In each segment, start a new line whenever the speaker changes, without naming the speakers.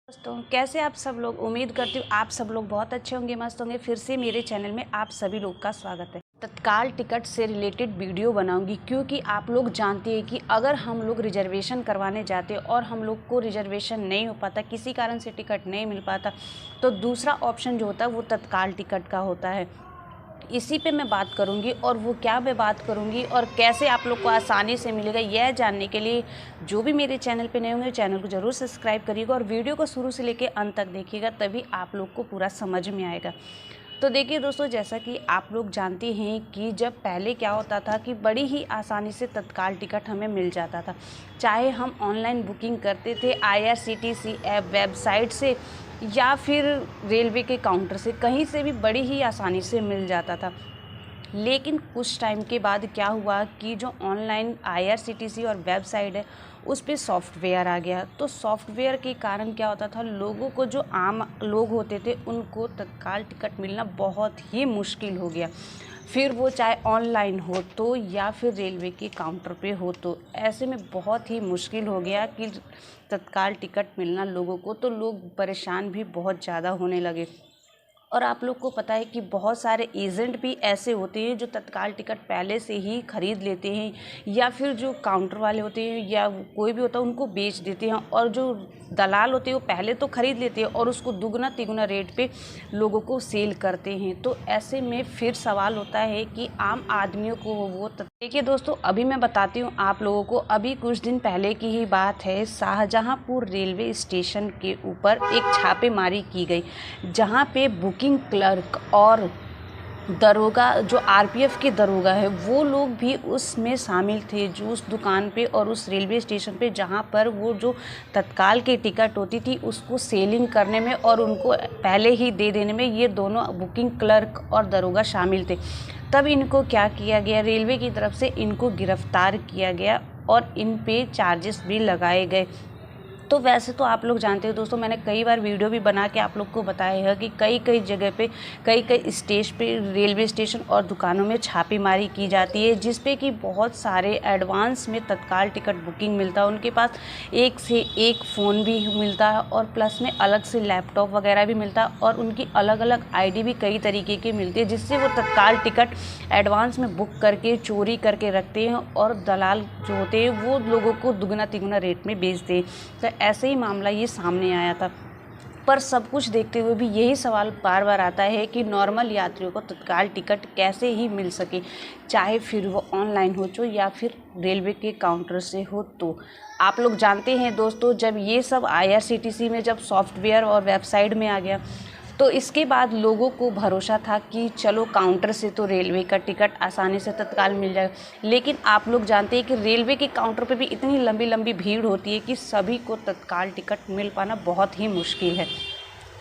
दोस्तों कैसे आप सब लोग। उम्मीद करती हूँ आप सब लोग बहुत अच्छे होंगे, मस्त होंगे। फिर से मेरे चैनल में आप सभी लोग का स्वागत है। तत्काल टिकट से रिलेटेड वीडियो बनाऊंगी क्योंकि आप लोग जानते हैं कि अगर हम लोग रिजर्वेशन करवाने जाते और हम लोग को रिजर्वेशन नहीं हो पाता, किसी कारण से टिकट नहीं मिल पाता, तो दूसरा ऑप्शन जो होता है वो तत्काल टिकट का होता है। इसी पे मैं बात करूंगी और वो क्या मैं बात करूंगी और कैसे आप लोग को आसानी से मिलेगा, यह जानने के लिए जो भी मेरे चैनल पे नए होंगे चैनल को ज़रूर सब्सक्राइब करिएगा और वीडियो को शुरू से लेकर अंत तक देखिएगा, तभी आप लोग को पूरा समझ में आएगा। तो देखिए दोस्तों, जैसा कि आप लोग जानते हैं कि जब पहले क्या होता था कि बड़ी ही आसानी से तत्काल टिकट हमें मिल जाता था, चाहे हम ऑनलाइन बुकिंग करते थे IRCTC ऐप वेबसाइट से या फिर रेलवे के काउंटर से, कहीं से भी बड़ी ही आसानी से मिल जाता था। लेकिन कुछ टाइम के बाद क्या हुआ कि जो ऑनलाइन IRCTC और वेबसाइट है उस पर सॉफ्टवेयर आ गया। तो सॉफ्टवेयर के कारण क्या होता था, लोगों को, जो आम लोग होते थे, उनको तत्काल टिकट मिलना बहुत ही मुश्किल हो गया। फिर वो चाहे ऑनलाइन हो तो या फिर रेलवे के काउंटर पे हो, तो ऐसे में बहुत ही मुश्किल हो गया कि तत्काल टिकट मिलना लोगों को। तो लोग परेशान भी बहुत ज़्यादा होने लगे। और आप लोग को पता है कि बहुत सारे एजेंट भी ऐसे होते हैं जो तत्काल टिकट पहले से ही खरीद लेते हैं, या फिर जो काउंटर वाले होते हैं या कोई भी होता है उनको बेच देते हैं, और जो दलाल होते हैं वो पहले तो खरीद लेते हैं और उसको दुगना तिगुना रेट पे लोगों को सेल करते हैं। तो ऐसे में फिर सवाल होता है कि आम आदमियों को वो देखिए दोस्तों, अभी मैं बताती हूँ आप लोगों को। अभी कुछ दिन पहले की ही बात है, शाहजहांपुर रेलवे स्टेशन के ऊपर एक छापेमारी की गई, जहाँ पे बुकिंग क्लर्क और दरोगा, जो RPF के दरोगा है, वो लोग भी उसमें शामिल थे, जो उस दुकान पे और उस रेलवे स्टेशन पे जहाँ पर वो जो तत्काल की टिकट होती थी उसको सेलिंग करने में और उनको पहले ही दे देने में ये दोनों बुकिंग क्लर्क और दरोगा शामिल थे। तब इनको क्या किया गया, रेलवे की तरफ से इनको गिरफ्तार किया गया और इन पे चार्जेस भी लगाए गए। तो वैसे तो आप लोग जानते हो दोस्तों, मैंने कई बार वीडियो भी बना के आप लोग को बताया है कि कई कई जगह पे, कई कई स्टेज पे, रेलवे स्टेशन और दुकानों में छापेमारी की जाती है, जिस पे कि बहुत सारे एडवांस में तत्काल टिकट बुकिंग मिलता है। उनके पास एक से एक फ़ोन भी मिलता है और प्लस में अलग से लैपटॉप वगैरह भी मिलता है, और उनकी अलग अलग ID भी कई तरीके की मिलती है, जिससे वो तत्काल टिकट एडवांस में बुक करके चोरी करके रखते हैं और दलाल जो होते हैं वो लोगों को दुगना तिगुना रेट में बेचते हैं। तो ऐसे ही मामला ये सामने आया था। पर सब कुछ देखते हुए भी यही सवाल बार बार आता है कि नॉर्मल यात्रियों को तत्काल टिकट कैसे ही मिल सके, चाहे फिर वो ऑनलाइन हो तो या फिर रेलवे के काउंटर से हो। तो आप लोग जानते हैं दोस्तों, जब ये सब IRCTC में जब सॉफ्टवेयर और वेबसाइट में आ गया, तो इसके बाद लोगों को भरोसा था कि चलो काउंटर से तो रेलवे का टिकट आसानी से तत्काल मिल जाएगा। लेकिन आप लोग जानते हैं कि रेलवे के काउंटर पे भी इतनी लंबी लंबी भीड़ होती है कि सभी को तत्काल टिकट मिल पाना बहुत ही मुश्किल है।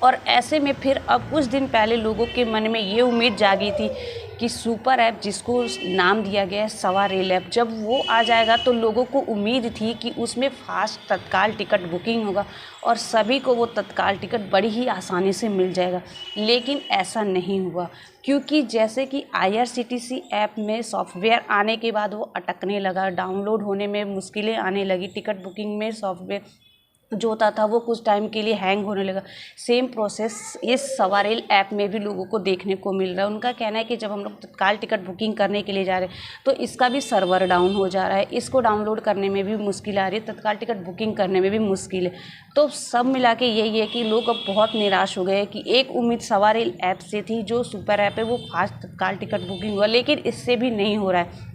और ऐसे में फिर अब कुछ दिन पहले लोगों के मन में ये उम्मीद जागी थी कि सुपर ऐप, जिसको नाम दिया गया है सवारेल ऐप, जब वो आ जाएगा तो लोगों को उम्मीद थी कि उसमें फास्ट तत्काल टिकट बुकिंग होगा और सभी को वो तत्काल टिकट बड़ी ही आसानी से मिल जाएगा। लेकिन ऐसा नहीं हुआ, क्योंकि जैसे कि IRCTC ऐप में सॉफ्टवेयर आने के बाद वो अटकने लगा, डाउनलोड होने में मुश्किलें आने लगी, टिकट बुकिंग में सॉफ्टवेयर जो होता था वो कुछ टाइम के लिए हैंग होने लगा। सेम प्रोसेस इस सवारेल ऐप में भी लोगों को देखने को मिल रहा है। उनका कहना है कि जब हम लोग तत्काल टिकट बुकिंग करने के लिए जा रहे हैं तो इसका भी सर्वर डाउन हो जा रहा है, इसको डाउनलोड करने में भी मुश्किल आ रही है, तत्काल टिकट बुकिंग करने में भी मुश्किल है। तो सब मिला के यही है कि लोग अब बहुत निराश हो गए कि एक उम्मीद सवारेल ऐप से थी, जो सुपर ऐप है, वो फास्ट तत्काल टिकट बुकिंग हुआ, लेकिन इससे भी नहीं हो रहा है।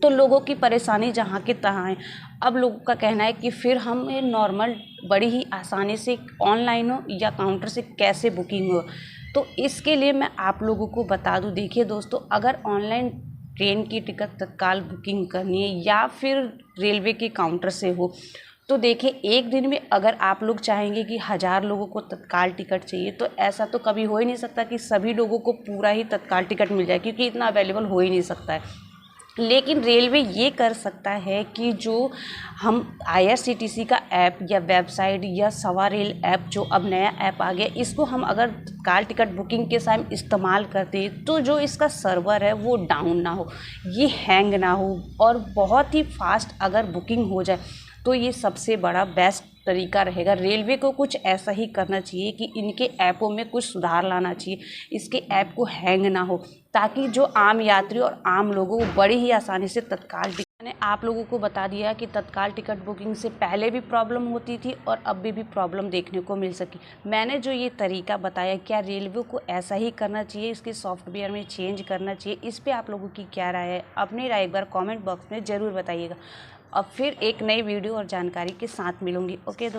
तो लोगों की परेशानी जहाँ की तहाँ है। अब लोगों का कहना है कि फिर हमें नॉर्मल बड़ी ही आसानी से ऑनलाइन हो या काउंटर से कैसे बुकिंग हो। तो इसके लिए मैं आप लोगों को बता दूं, देखिए दोस्तों, अगर ऑनलाइन ट्रेन की टिकट तत्काल बुकिंग करनी है या फिर रेलवे के काउंटर से हो, तो देखिए एक दिन में अगर आप लोग चाहेंगे कि 1000 लोगों को तत्काल टिकट चाहिए, तो ऐसा तो कभी हो ही नहीं सकता कि सभी लोगों को पूरा ही तत्काल टिकट मिल जाए, क्योंकि इतना अवेलेबल हो ही नहीं सकता है। लेकिन रेलवे ये कर सकता है कि जो हम IRCTC का ऐप या वेबसाइट या सवारेल ऐप, जो अब नया ऐप आ गया, इसको हम अगर तत्काल टिकट बुकिंग के समय इस्तेमाल करते हैं तो जो इसका सर्वर है वो डाउन ना हो, ये हैंग ना हो और बहुत ही फास्ट अगर बुकिंग हो जाए, तो ये सबसे बड़ा बेस्ट तरीका रहेगा। रेलवे को कुछ ऐसा ही करना चाहिए कि इनके ऐपों में कुछ सुधार लाना चाहिए, इसके ऐप को हैंग ना हो, ताकि जो आम यात्री और आम लोगों को बड़ी ही आसानी से तत्काल मैंने आप लोगों को बता दिया कि तत्काल टिकट बुकिंग से पहले भी प्रॉब्लम होती थी और अब भी प्रॉब्लम देखने को मिल सकी। मैंने जो ये तरीका बताया, क्या रेलवे को ऐसा ही करना चाहिए, इसके सॉफ्टवेयर में चेंज करना चाहिए, इस पे आप लोगों की क्या राय है? अपनी राय एक बार कमेंट बॉक्स में ज़रूर बताइएगा। अब फिर एक नई वीडियो और जानकारी के साथ मिलूंगी। ओके दोस्तों।